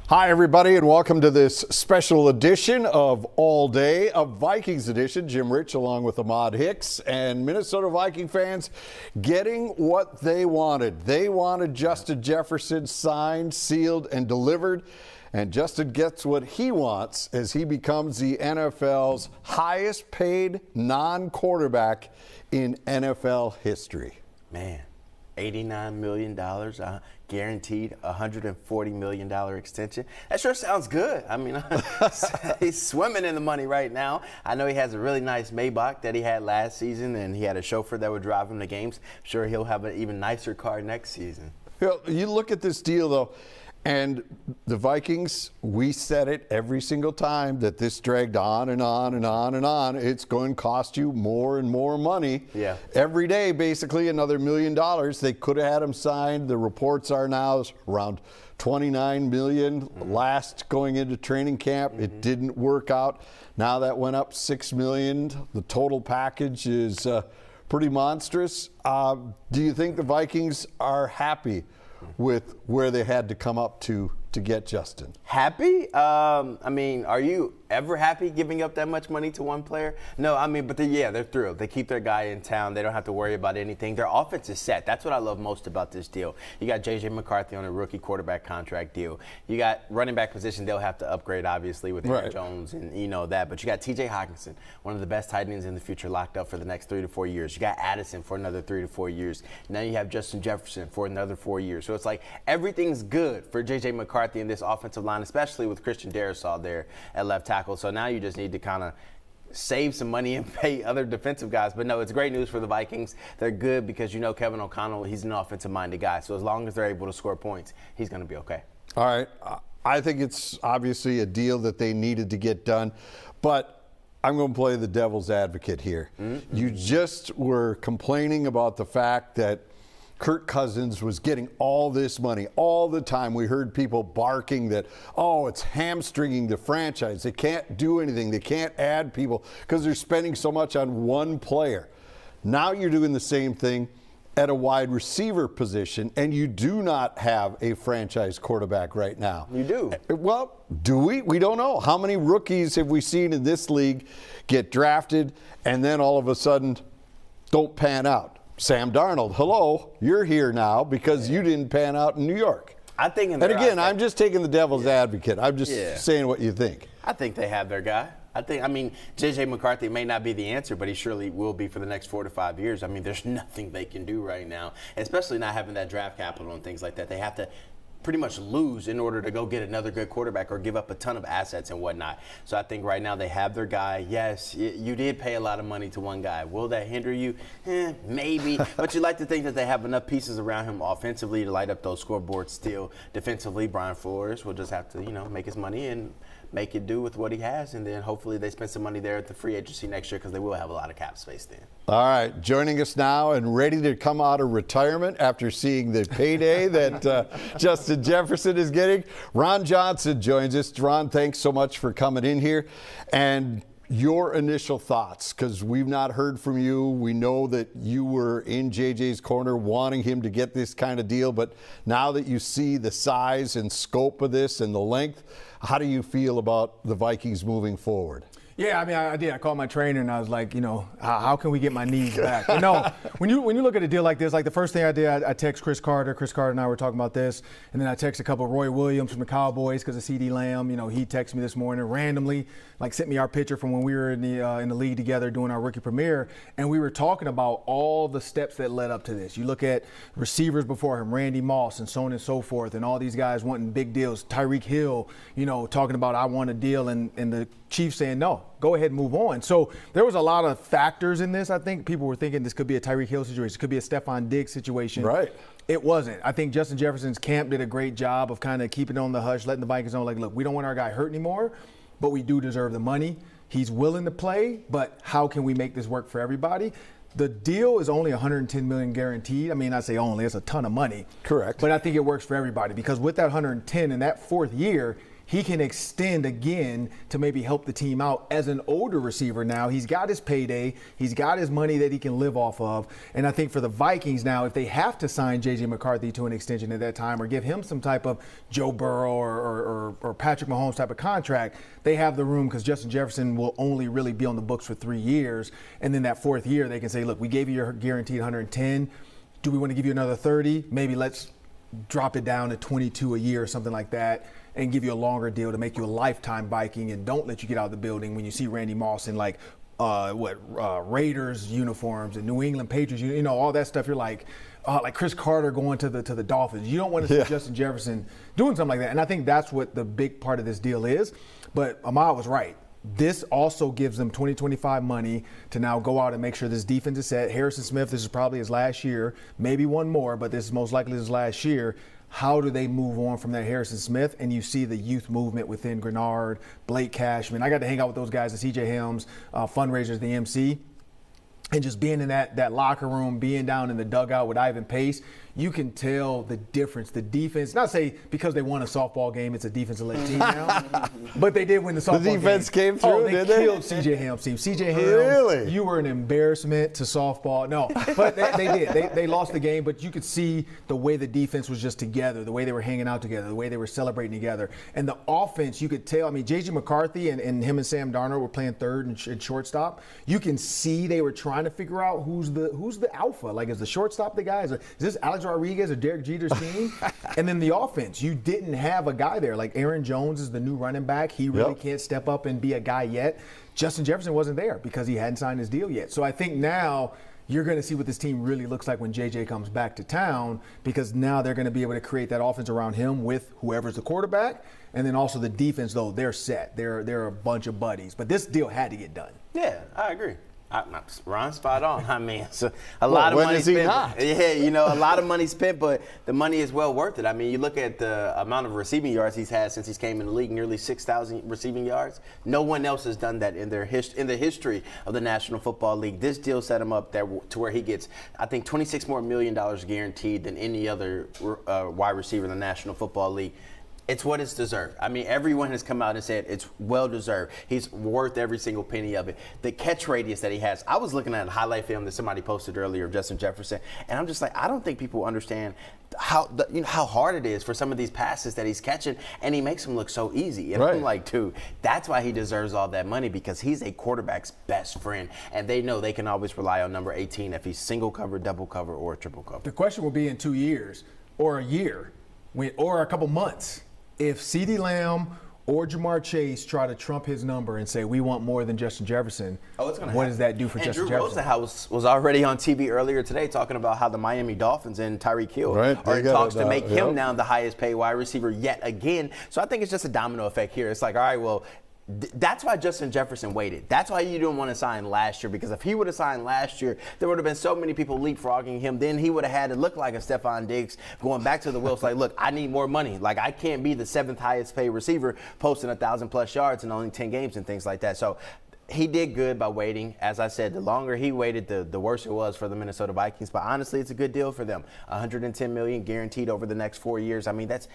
Hi, everybody, and welcome to this special edition of All Day, a Vikings edition. Jim Rich along with Ahmad Hicks, and Minnesota Viking fans getting what they wanted. They wanted Justin Jefferson signed, sealed, and delivered. And Justin gets what he wants as he becomes the NFL's highest paid non-quarterback in NFL history. Man, $89 million, guaranteed $140 million extension. That sure sounds good. I mean, he's swimming in the money right now. I know he has a really nice Maybach that he had last season, and he had a chauffeur that would drive him to games. I'm sure he'll have an even nicer car next season. You look at this deal, though, and the Vikings, we said it every single time that this dragged on and on and on and on. It's going to cost you more and more money. Yeah. Every day, basically, another $1 million. They could have had him signed. The reports are now around $29 million last going into training camp. It didn't work out. Now that went up $6 million. The total package is pretty monstrous. Do you think the Vikings are happy with where they had to come up to get Justin? Happy? I mean, are you ever happy giving up that much money to one player? No, I mean, but they're thrilled. They keep their guy in town. They don't have to worry about anything. Their offense is set. That's what I love most about this deal. You got J.J. McCarthy on a rookie quarterback contract deal. You got running back position. They'll have to upgrade, obviously, with Aaron Jones and you know that. But you got T.J. Hockenson, one of the best tight ends in the future, locked up for the next 3 to 4 years. You got Addison for another 3 to 4 years. Now you have Justin Jefferson for another 4 years. So it's like everything's good for J.J. McCarthy in this offensive line, especially with Christian Darrisaw there at left tackle. So now you just need to kind of save some money and pay other defensive guys. But no, it's great news for the Vikings. They're good because you know Kevin O'Connell, he's an offensive-minded guy. So as long as they're able to score points, he's going to be okay. All right. I think it's obviously a deal that they needed to get done. But I'm going to play the devil's advocate here. You just were complaining about the fact that Kirk Cousins was getting all this money all the time. We heard people barking that, oh, it's hamstringing the franchise. They can't do anything. They can't add people because they're spending so much on one player. Now you're doing the same thing at a wide receiver position, and you do not have a franchise quarterback right now. You do. Well, do we? We don't know. How many rookies have we seen in this league get drafted and then all of a sudden don't pan out? Sam Darnold, hello, you're here now because you didn't pan out in New York. I think and again, I'm just taking the devil's advocate. I'm just saying what you think. I think they have their guy. I mean, J.J. McCarthy may not be the answer, but he surely will be for the next 4 to 5 years. I mean, there's nothing they can do right now, especially not having that draft capital and things like that. They have to pretty much lose in order to go get another good quarterback or give up a ton of assets and whatnot. So I think right now they have their guy. Yes, you did pay a lot of money to one guy. Will that hinder you? Maybe. But you like to think that they have enough pieces around him offensively to light up those scoreboards still. Defensively, Brian Flores will just have to, make his money and make it do with what he has, and then hopefully they spend some money there at the free agency next year because they will have a lot of cap space then. All right, joining us now and ready to come out of retirement after seeing the payday that Justin Jefferson is getting, Ron Johnson joins us. Ron, thanks so much for coming in here. And your initial thoughts, because we've not heard from you. We know that you were in JJ's corner wanting him to get this kind of deal, but now that you see the size and scope of this and the length, how do you feel about the Vikings moving forward? Yeah, I mean, I did. I called my trainer and I was like, how can we get my knees back? When you look at a deal like this, like the first thing I did, I text Chris Carter. Chris Carter and I were talking about this, and then I text a couple of Roy Williams from the Cowboys because of CeeDee Lamb. He texted me this morning randomly, sent me our picture from when we were in the league together doing our rookie premiere, and we were talking about all the steps that led up to this. You look at receivers before him, Randy Moss, and so on and so forth, and all these guys wanting big deals. Tyreek Hill, talking about I want a deal, and the Chiefs saying no. Go ahead and move on. So there was a lot of factors in this. I think people were thinking this could be a Tyreek Hill situation. It could be a Stephon Diggs situation. Right. It wasn't. I think Justin Jefferson's camp did a great job of kind of keeping it on the hush, letting the Vikings know, look, we don't want our guy hurt anymore, but we do deserve the money. He's willing to play, but how can we make this work for everybody? The deal is only $110 million guaranteed. I mean, I say only. It's a ton of money. Correct. But I think it works for everybody because with that 110 in that fourth year, he can extend again to maybe help the team out as an older receiver now. He's got his payday. He's got his money that he can live off of. And I think for the Vikings now, if they have to sign J.J. McCarthy to an extension at that time or give him some type of Joe Burrow or Patrick Mahomes type of contract, they have the room because Justin Jefferson will only really be on the books for 3 years. And then that 4th year, they can say, look, we gave you your guaranteed 110. Do we want to give you another 30? Maybe let's drop it down to 22 a year or something like that and give you a longer deal to make you a lifetime Viking and don't let you get out of the building when you see Randy Moss in like Raiders uniforms and New England Patriots, all that stuff. You're like Chris Carter going to the Dolphins. You don't want to see Justin Jefferson doing something like that. And I think that's what the big part of this deal is. But Ahmad was right. This also gives them 2025 money to now go out and make sure this defense is set. Harrison Smith, this is probably his last year, maybe one more, but this is most likely his last year. How do they move on from that Harrison Smith? And you see the youth movement within Grenard, Blake Cashman. I got to hang out with those guys, the CJ Helms, fundraisers, the MC. And just being in that locker room, being down in the dugout with Ivan Pace, you can tell the difference. The defense, not say because they won a softball game, it's a defensive-led team now, but they did win the softball game. The defense came through, did they? Killed CJ Helms' team. CJ Helms, really? You were an embarrassment to softball. No, but they did. They lost the game, but you could see the way the defense was just together, the way they were hanging out together, the way they were celebrating together. And the offense, you could tell. I mean, J.J. McCarthy and him and Sam Darnold were playing third and shortstop. You can see they were trying to figure out who's the alpha. Like, is the shortstop the guy? Is this Alex Rodriguez or Derek Jeter's team? And then the offense, you didn't have a guy there. Like Aaron Jones is the new running back. He really can't step up and be a guy yet. Justin Jefferson wasn't there because he hadn't signed his deal yet. So I think now you're going to see what this team really looks like when JJ comes back to town, because now they're going to be able to create that offense around him with whoever's the quarterback. And then also the defense, though, they're set. They're a bunch of buddies. But this deal had to get done. Yeah, I agree. Ron, spot on. I mean, so a lot of money spent. Yeah, a lot of money spent, but the money is well worth it. I mean, you look at the amount of receiving yards he's had since he's came in the league, nearly 6,000 receiving yards. No one else has done that in the history of the National Football League. This deal set him up there to where he gets, I think, $26 more million guaranteed than any other wide receiver in the National Football League. It's what it's deserved. I mean, everyone has come out and said it's well deserved. He's worth every single penny of it. The catch radius that he has. I was looking at a highlight film that somebody posted earlier of Justin Jefferson, and I'm just like, I don't think people understand how hard it is for some of these passes that he's catching, and he makes them look so easy. And I'm like, dude, that's why he deserves all that money, because he's a quarterback's best friend, and they know they can always rely on number 18 if he's single cover, double cover, or triple cover. The question will be in 2 years or a year or a couple months. If CeeDee Lamb or Jamar Chase try to trump his number and say we want more than Justin Jefferson, what does that do for Justin Jefferson? Drew Rosenhaus was already on TV earlier today talking about how the Miami Dolphins and Tyreek Hill are in talks to make him now the highest paid wide receiver yet again. So I think it's just a domino effect here. It's like, all right, well, that's why Justin Jefferson waited. That's why you didn't want to sign last year, because if he would have signed last year, there would have been so many people leapfrogging him. Then he would have had to look like a Stephon Diggs going back to the Wills. Like, look, I need more money. Like, I can't be the 7th highest paid receiver posting 1,000+ yards in only 10 games and things like that. So he did good by waiting. As I said, the longer he waited, the worse it was for the Minnesota Vikings. But honestly, it's a good deal for them. $110 million guaranteed over the next 4 years. I mean, that's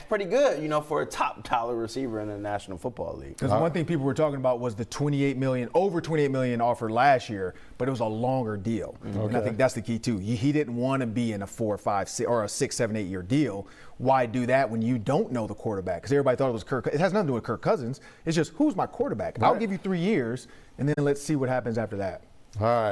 pretty good, for a top dollar receiver in the National Football League. Because one thing people were talking about was the over $28 million offer last year, but it was a longer deal. And I think that's the key too. He didn't want to be in a 4 or 5 or a 6, 7, 8 year deal. Why do that when you don't know the quarterback? Because everybody thought it was Kirk. It has nothing to do with Kirk Cousins. It's just, who's my quarterback? I'll give you 3 years, and then let's see what happens after that. All right.